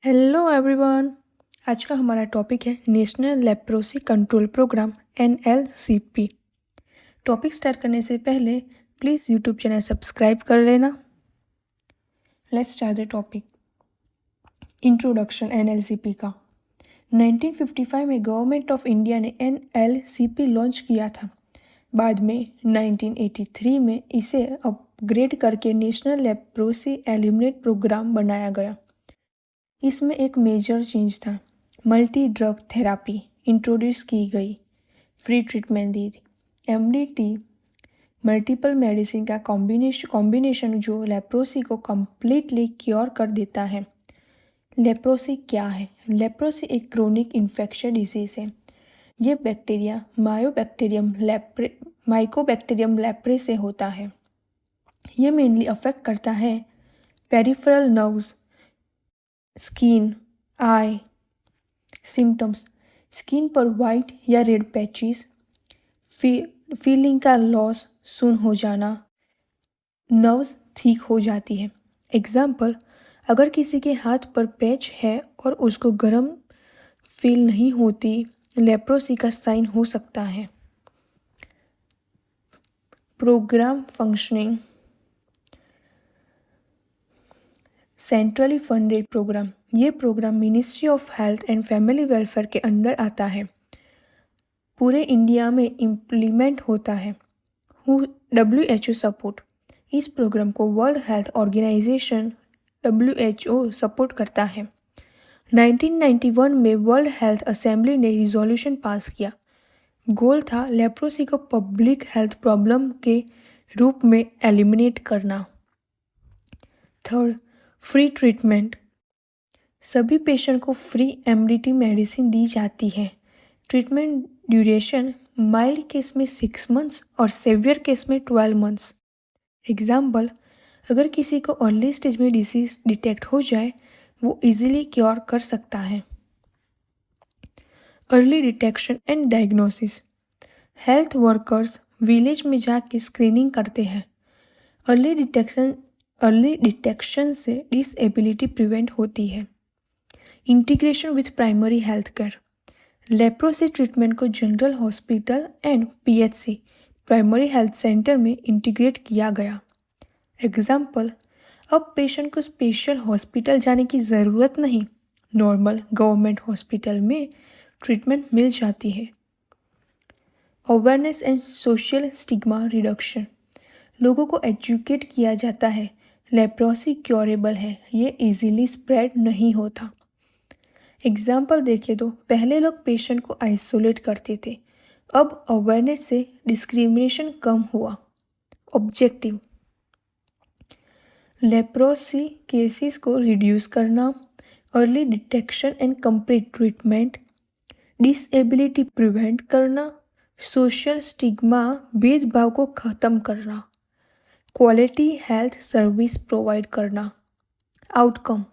Hello everyone. आज का हमारा टॉपिक है national leprosy control programme NLCP। Topic start करने से पहले प्लीज़ यूट्यूब चैनल सब्सक्राइब कर लेना। Let's start the topic. Introduction NLCP का 1955 में गवर्नमेंट ऑफ इंडिया ने NLCP लॉन्च किया था। बाद में 1983 में इसे अपग्रेड करके नेशनल लेप्रोसी एलिमिनेट प्रोग्राम बनाया गया। इसमें एक मेजर चेंज था, मल्टी ड्रग थेरापी इंट्रोड्यूस की गई, फ्री ट्रीटमेंट दी थी। MDT मल्टीपल मेडिसिन का कॉम्बिनेशन जो लेप्रोसी को कम्प्लीटली क्योर कर देता है। लेप्रोसी क्या है? लेप्रोसी एक क्रोनिक इन्फेक्शन डिजीज़ है। ये बैक्टीरिया माइकोबैक्टीरियम लेप्रे से होता है। ये मेनली अफेक्ट करता है पेरिफेरल नर्व्स, स्किन, आई। सिम्टम्स: स्किन पर वाइट या रेड पैचेस, फीलिंग का लॉस, सुन हो जाना, नर्व्स ठीक हो जाती है। एग्जाम्पल: अगर किसी के हाथ पर पैच है और उसको गर्म फील नहीं होती, लेप्रोसी का साइन हो सकता है। Program functioning: centrally funded program. ये program ministry of health and family welfare के अंडर आता है, पूरे इंडिया में इम्प्लीमेंट होता है। WHO सपोर्ट: इस प्रोग्राम को World Health Organization WHO support करता है। 1991 में वर्ल्ड हेल्थ असेंबली ने रिजोल्यूशन पास किया। गोल था लेप्रोसी को पब्लिक हेल्थ प्रॉब्लम के रूप में एलिमिनेट करना। Third, free treatment. सभी पेशेंट को फ्री MDT मेडिसिन दी जाती है। ट्रीटमेंट ड्यूरेशन माइल्ड केस में 6 मंथ्स और सेवियर केस में 12 मंथ्स। एग्जाम्पल: अगर किसी को अर्ली स्टेज में डिसीज डिटेक्ट हो जाए, वो इजीली क्योर कर सकता है। Early detection and diagnosis: health workers village में जाके स्क्रीनिंग करते हैं। अर्ली डिटेक्शन से डिसेबिलिटी प्रिवेंट होती है। Integration with primary health care: leprosy treatment को general hospital and PHC primary health centre में इंटीग्रेट किया गया। एग्जाम्पल: अब पेशेंट को स्पेशल हॉस्पिटल जाने की ज़रूरत नहीं, नॉर्मल गवर्नमेंट हॉस्पिटल में ट्रीटमेंट मिल जाती है। Awareness and social stigma reduction: लोगों को एजुकेट किया जाता है, लेप्रोसी क्योरेबल है, ये इजीली स्प्रेड नहीं होता। एग्जाम्पल देखें तो पहले लोग पेशेंट को आइसोलेट करते थे, अब अवेयरनेस से डिस्क्रिमिनेशन कम हुआ। ऑब्जेक्टिव: लेप्रोसी केसेस को रिड्यूस करना, early detection and complete treatment, disability prevent करना, सोशल स्टिग्मा भेदभाव को ख़त्म करना, क्वालिटी हेल्थ सर्विस प्रोवाइड करना। आउटकम: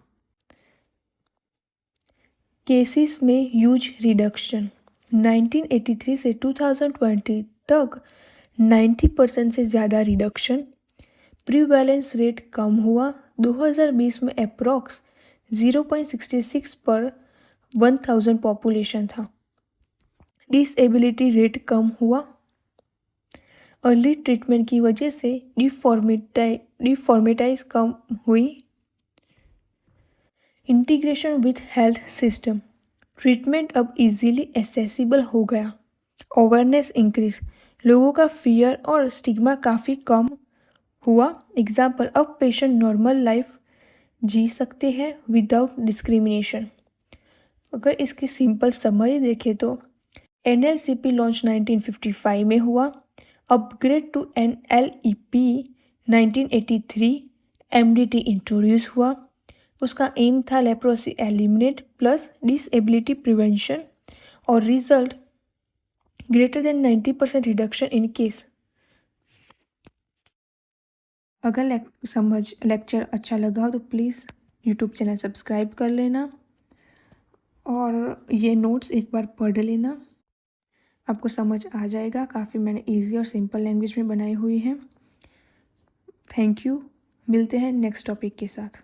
केसेस में ह्यूज रिडक्शन। 1983 से 2020 तक 90% से ज़्यादा रिडक्शन। प्रीवैलेंस रेट कम हुआ, 2020 में अप्रॉक्स 0.66 पर 1000 पॉपुलेशन था। डिसेबिलिटी रेट कम हुआ, अर्ली ट्रीटमेंट की वजह से डिफॉर्मेटाइज कम हुई। Integration with health system: treatment अब इजीली एसेसिबल हो गया। अवेयरनेस इंक्रीज: लोगों का फियर और स्टिग्मा काफ़ी कम हुआ। एग्जाम्पल: अब पेशेंट नॉर्मल लाइफ जी सकते हैं विदाउट डिस्क्रिमिनेशन। अगर इसकी सिंपल समरी देखें तो NLCP लॉन्च 1955 में हुआ, upgrade to NLEP 1983, MDT introduce हुआ। उसका एम था leprosy eliminate plus disability prevention और result greater than 90% reduction in case. अगर लेक्चर अच्छा लगा हो तो प्लीज़ यूट्यूब चैनल सब्सक्राइब कर लेना और ये नोट्स एक बार पढ़ लेना, आपको समझ आ जाएगा। काफ़ी मैंने इजी और सिंपल लैंग्वेज में बनाई हुई है। Thank you. मिलते हैं नेक्स्ट टॉपिक के साथ।